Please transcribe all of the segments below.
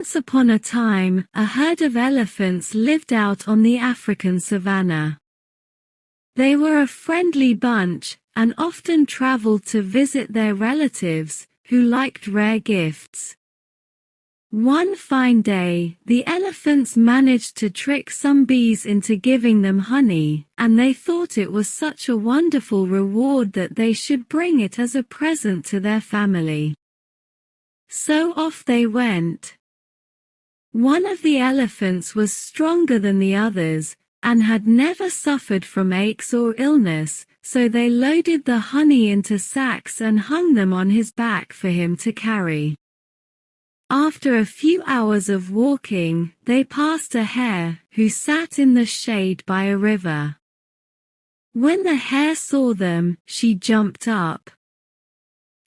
Once upon a time, a herd of elephants lived out on the African savanna. They were a friendly bunch, and often traveled to visit their relatives, who liked rare gifts. One fine day, the elephants managed to trick some bees into giving them honey, and they thought it was such a wonderful reward that they should bring it as a present to their family. So off they went. One of the elephants was stronger than the others, and had never suffered from aches or illness, so they loaded the honey into sacks and hung them on his back for him to carry. After a few hours of walking, they passed a hare, who sat in the shade by a river. When the hare saw them, she jumped up.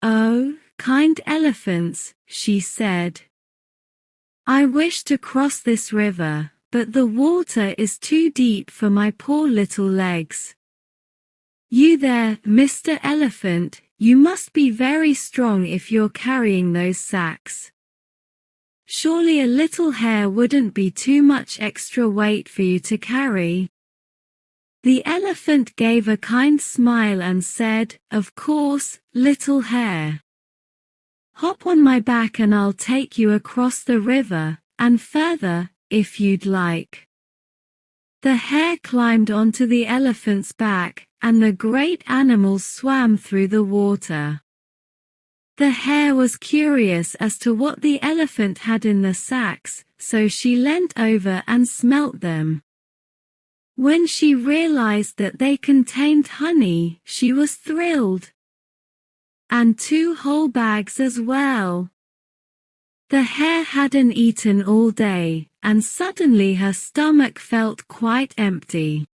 "Oh, kind elephants," she said. "I wish to cross this river, but the water is too deep for my poor little legs. You there, Mr. Elephant, you must be very strong if you're carrying those sacks. Surely a little hare wouldn't be too much extra weight for you to carry." The elephant gave a kind smile and said, "Of course, little hare. Hop on my back and I'll take you across the river, and further, if you'd like." The hare climbed onto the elephant's back, and the great animal swam through the water. The hare was curious as to what the elephant had in the sacks, so she leant over and smelt them. When she realized that they contained honey, she was thrilled. And 2 whole bags as well. The hare hadn't eaten all day, and suddenly her stomach felt quite empty.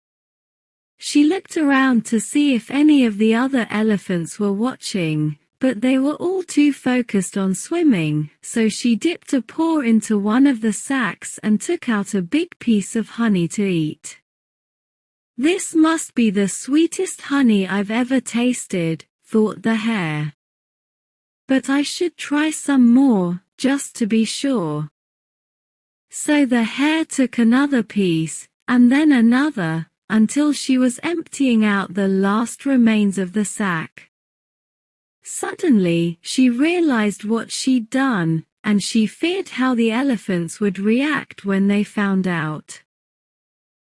She looked around to see if any of the other elephants were watching, but they were all too focused on swimming, so she dipped a paw into one of the sacks and took out a big piece of honey to eat. "This must be the sweetest honey I've ever tasted," thought the hare. "But I should try some more, just to be sure." So the hare took another piece, and then another, until she was emptying out the last remains of the sack. Suddenly, she realized what she'd done, and she feared how the elephants would react when they found out.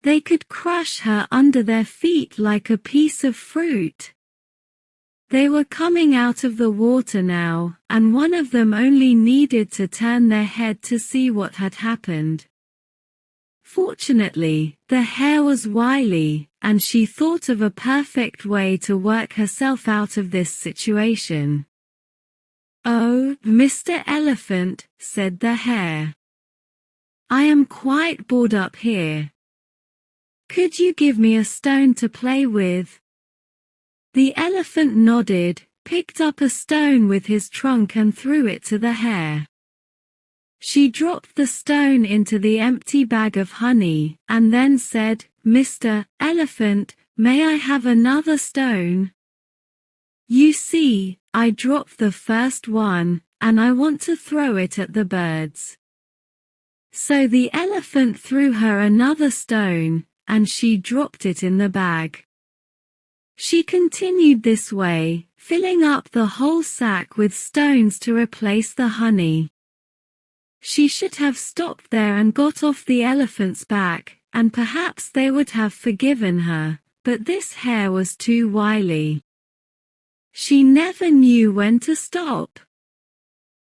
They could crush her under their feet like a piece of fruit. They were coming out of the water now, and one of them only needed to turn their head to see what had happened. Fortunately, the hare was wily, and she thought of a perfect way to work herself out of this situation. "Oh, Mr. Elephant," said the hare. "I am quite bored up here. Could you give me a stone to play with?" The elephant nodded, picked up a stone with his trunk and threw it to the hare. She dropped the stone into the empty bag of honey, and then said, "Mr. Elephant, may I have another stone? You see, I dropped the first one, and I want to throw it at the birds." So the elephant threw her another stone, and she dropped it in the bag. She continued this way, filling up the whole sack with stones to replace the honey. She should have stopped there and got off the elephant's back, and perhaps they would have forgiven her, but this hare was too wily. She never knew when to stop.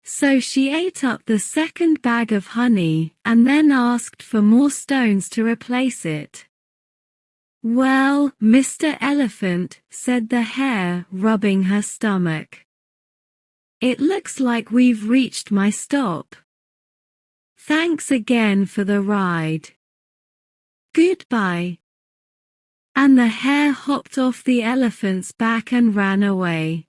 So she ate up the second bag of honey, and then asked for more stones to replace it. "Well, Mr. Elephant," said the hare, rubbing her stomach, "it looks like we've reached my stop. Thanks again for the ride. Goodbye." And the hare hopped off the elephant's back and ran away.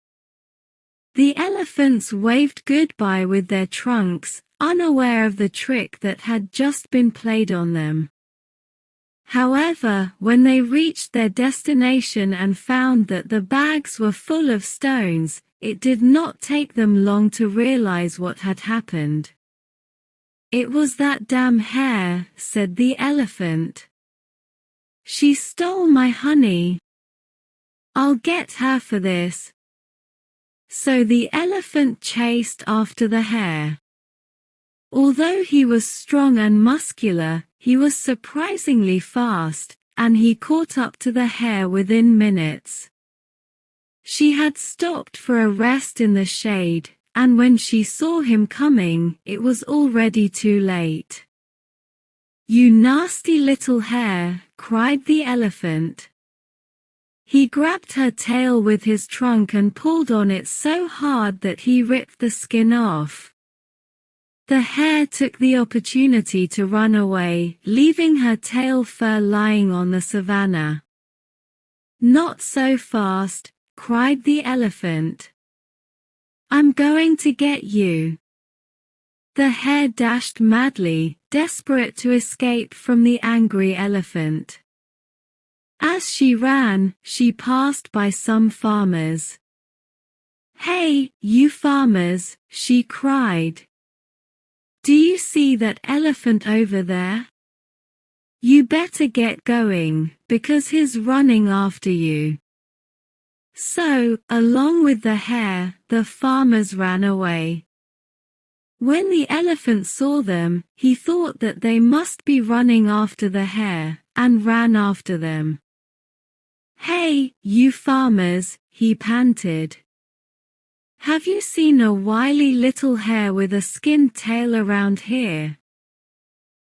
The elephants waved goodbye with their trunks, unaware of the trick that had just been played on them. However, when they reached their destination and found that the bags were full of stones, it did not take them long to realize what had happened. "It was that damn hare," said the elephant. "She stole my honey. I'll get her for this." So the elephant chased after the hare. Although he was strong and muscular, he was surprisingly fast, and he caught up to the hare within minutes. She had stopped for a rest in the shade, and when she saw him coming, it was already too late. "You nasty little hare," cried the elephant. He grabbed her tail with his trunk and pulled on it so hard that he ripped the skin off. The hare took the opportunity to run away, leaving her tail fur lying on the savanna. "Not so fast," cried the elephant. "I'm going to get you." The hare dashed madly, desperate to escape from the angry elephant. As she ran, she passed by some farmers. "Hey, you farmers," she cried. "Do you see that elephant over there? You better get going, because he's running after you." So, along with the hare, the farmers ran away. When the elephant saw them, he thought that they must be running after the hare, and ran after them. "Hey, you farmers," he panted. "Have you seen a wily little hare with a skinned tail around here?"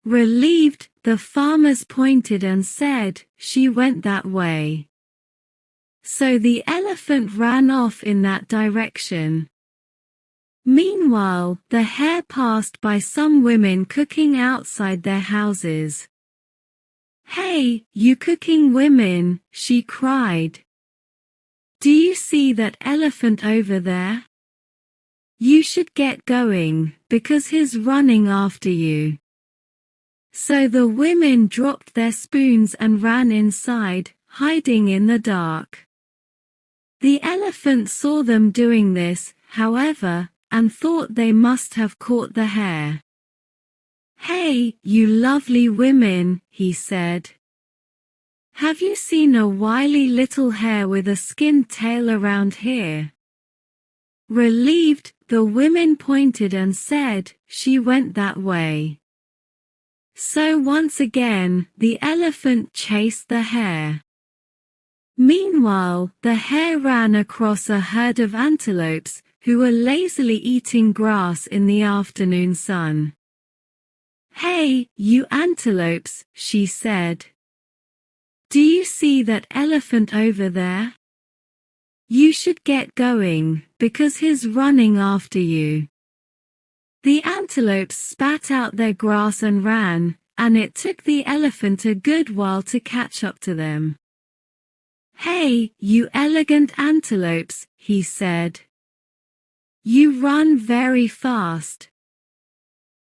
Relieved, the farmers pointed and said, "She went that way." So the elephant ran off in that direction. Meanwhile, the hare passed by some women cooking outside their houses. "Hey, you cooking women," she cried. "Do you see that elephant over there? You should get going, because he's running after you." So the women dropped their spoons and ran inside, hiding in the dark. The elephant saw them doing this, however, and thought they must have caught the hare. "Hey, you lovely women," he said. "Have you seen a wily little hare with a skinned tail around here?" Relieved, the women pointed and said, "She went that way." So once again, the elephant chased the hare. Meanwhile, the hare ran across a herd of antelopes, who were lazily eating grass in the afternoon sun. "Hey, you antelopes," she said. "Do you see that elephant over there? You should get going, because he's running after you." The antelopes spat out their grass and ran, and it took the elephant a good while to catch up to them. "Hey, you elegant antelopes," he said. "You run very fast.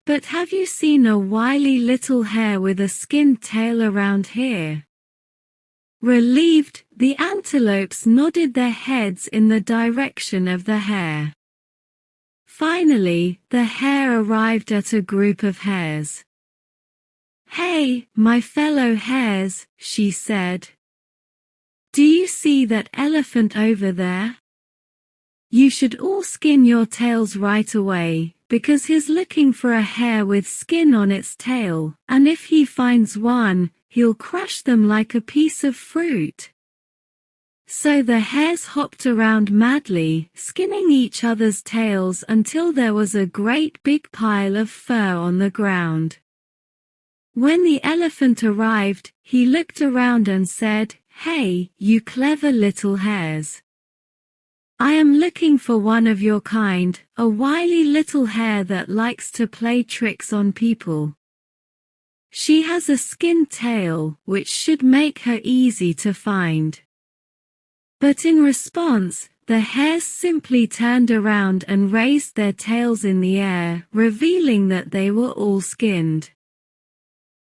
But have you seen a wily little hare with a skinned tail around here?" Relieved, the antelopes nodded their heads in the direction of the hare. Finally, the hare arrived at a group of hares. "Hey, my fellow hares," she said. "Do you see that elephant over there? You should all skin your tails right away, because he's looking for a hare with skin on its tail, and if he finds one, he'll crush them like a piece of fruit." So the hares hopped around madly, skinning each other's tails until there was a great big pile of fur on the ground. When the elephant arrived, he looked around and said, "Hey, you clever little hares. I am looking for one of your kind, a wily little hare that likes to play tricks on people. She has a skinned tail, which should make her easy to find." But in response, the hares simply turned around and raised their tails in the air, revealing that they were all skinned.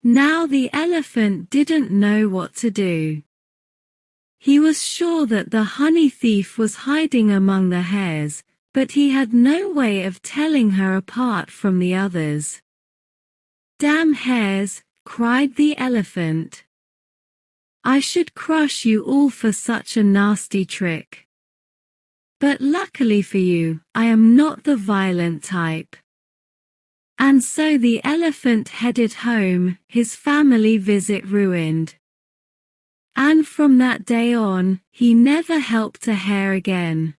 Now the elephant didn't know what to do. He was sure that the honey thief was hiding among the hares, but he had no way of telling her apart from the others. Damn hares, cried the elephant. I should crush you all for such a nasty trick. But luckily for you, I am not the violent type. And so the elephant headed home, his family visit ruined. And from that day on, he never helped a hare again.